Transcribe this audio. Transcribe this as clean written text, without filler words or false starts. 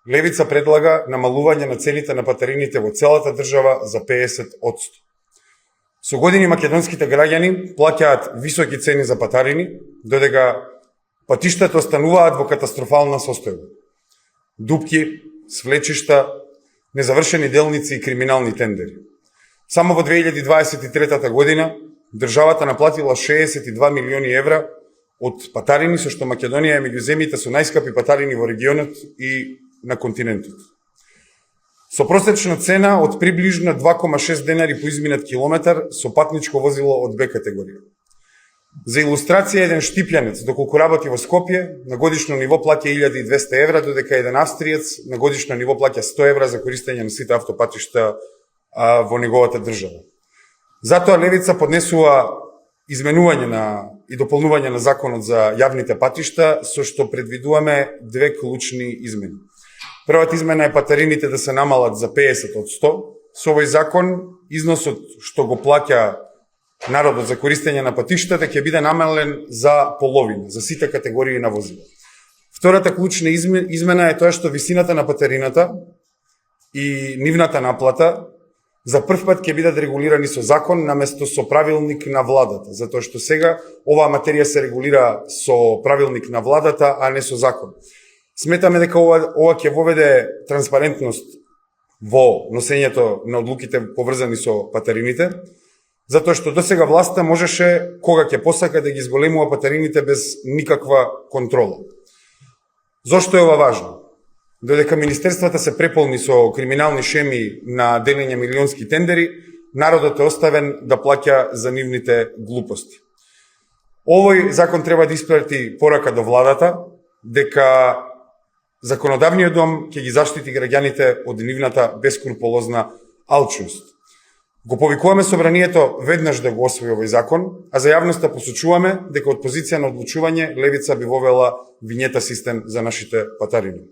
Левица предлага намалување на цените на патарините во целата држава за 50%. Со години македонските граѓани плаќаат високи цени за патарини, додека патиштата остануваат во катастрофална состојба. Дупки, свлечишта, незавршени делници и криминални тендери. Само во 2023 година државата наплатила 62 милиони евра од патарини, со што Македонија е меѓу земјите со најскапи патарини во регионот и на континентот. Со просечна цена од приближно 2,6 денари по изминат километар со патничко возило од Б категорија. За илустрација, еден штипјанец, доколку работи во Скопје, на годишно ниво плаќа 1200 евра, додека еден австриец на годишно ниво плаќа 100 евра за користење на сите автопатишта во неговата држава. Затоа Левица поднесува изменување и дополнување на законот за јавните патишта, со што предвидуваме две клучни измени. Првата измена е патарините да се намалат за 50%. Со овој закон, износот што го плаќа народот за користење на патиштата ќе биде намален за половина, за сите категории на возила. Втората клучна измена е тоа што висината на патарината и нивната наплата за прв пат ќе бидат регулирани со закон наместо со правилник на владата, затоа што сега оваа материја се регулира со правилник на владата, а не со закон. Сметаме дека ова ќе воведе транспарентност во носењето на одлуките поврзани со патарините, затоа што досега власта можеше кога ќе посака да ги зголемува патарините без никаква контрола. Зошто е ова важно? Додека министерствата се преполни со криминални шеми на делење милионски тендери, народот е оставен да плаќа за нивните глупости. Овој закон треба да испрати порака до владата дека законодавниот дом ќе ги заштити граѓаните од нивната бескруполозна алчност. Го повикуваме собранието веднаш да го освои овој закон, а за јавноста посочуваме дека од позиција на одлучување Левица би вовела винјета систем за нашите патарини.